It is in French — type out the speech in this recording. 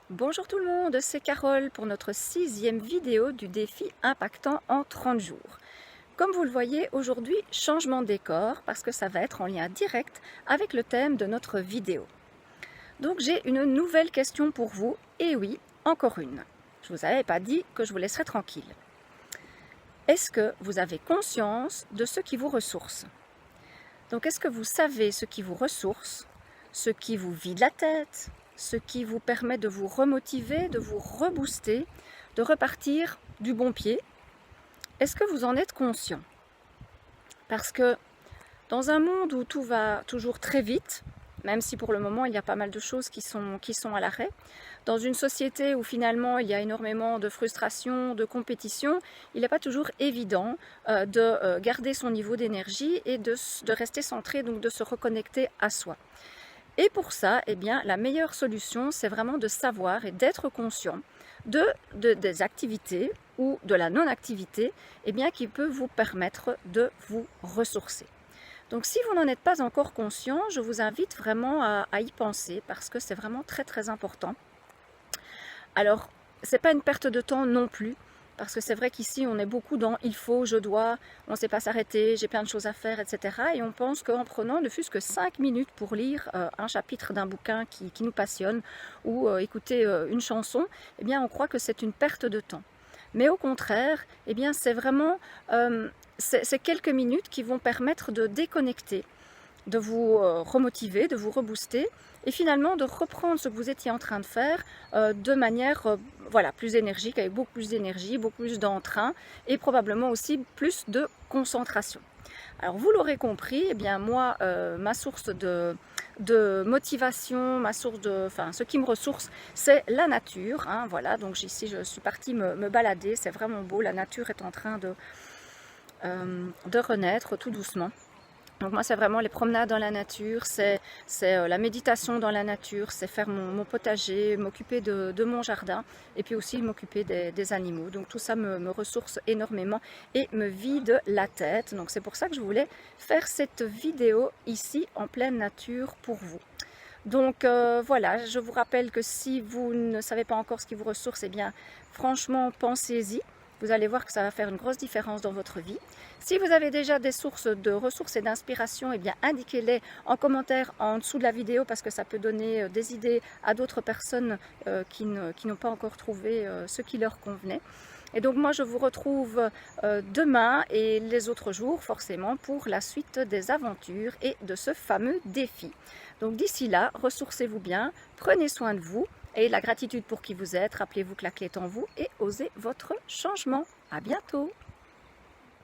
Bonjour tout le monde, c'est Carole pour notre 6e vidéo du défi impactant en 30 jours. Comme vous le voyez, aujourd'hui, changement de décor parce que ça va être en lien direct avec le thème de notre vidéo. Donc j'ai une nouvelle question pour vous, et oui, encore une. Je ne vous avais pas dit que je vous laisserais tranquille. Est-ce que vous avez conscience de ce qui vous ressource? Donc est-ce que vous savez ce qui vous ressource, ce qui vous vide la tête, ce qui vous permet de vous remotiver, de vous rebooster, de repartir du bon pied? Est-ce que vous en êtes conscient? Parce que dans un monde où tout va toujours très vite, même si pour le moment il y a pas mal de choses qui sont à l'arrêt, dans une société où finalement il y a énormément de frustration, de compétition, il n'est pas toujours évident de garder son niveau d'énergie et de rester centré, donc de se reconnecter à soi. Et pour ça, eh bien, la meilleure solution, c'est vraiment de savoir et d'être conscient des activités ou de la non-activité eh bien, qui peut vous permettre de vous ressourcer. Donc si vous n'en êtes pas encore conscient, je vous invite vraiment à y penser parce que c'est vraiment très très important. Alors, ce n'est pas une perte de temps non plus, parce que c'est vrai qu'ici on est beaucoup dans il faut, je dois, on ne sait pas s'arrêter, j'ai plein de choses à faire, etc. Et on pense qu'en prenant ne fût-ce que 5 minutes pour lire un chapitre d'un bouquin qui nous passionne ou écouter une chanson, eh bien on croit que c'est une perte de temps. Mais au contraire, eh bien c'est vraiment ces quelques minutes qui vont permettre de déconnecter, de vous remotiver, de vous rebooster et finalement de reprendre ce que vous étiez en train de faire de manière voilà, plus énergique, avec beaucoup plus d'énergie, beaucoup plus d'entrain et probablement aussi plus de concentration. Alors vous l'aurez compris, eh bien moi, ma source de motivation, ce qui me ressource, c'est la nature. Hein, voilà, donc ici je suis partie me balader, c'est vraiment beau, la nature est en train de renaître tout doucement. Donc moi c'est vraiment les promenades dans la nature, c'est la méditation dans la nature, c'est faire mon potager, m'occuper de mon jardin et puis aussi m'occuper des animaux. Donc tout ça me ressource énormément et me vide la tête. Donc c'est pour ça que je voulais faire cette vidéo ici en pleine nature pour vous. Donc voilà, je vous rappelle que si vous ne savez pas encore ce qui vous ressource, eh bien franchement pensez-y. Vous allez voir que ça va faire une grosse différence dans votre vie. Si vous avez déjà des sources de ressources et d'inspiration, eh bien indiquez-les en commentaire en dessous de la vidéo parce que ça peut donner des idées à d'autres personnes qui n'ont pas encore trouvé ce qui leur convenait. Et donc moi je vous retrouve demain et les autres jours forcément pour la suite des aventures et de ce fameux défi. Donc d'ici là, ressourcez-vous bien, prenez soin de vous. Et la gratitude pour qui vous êtes, rappelez-vous que la clé est en vous et osez votre changement. À bientôt!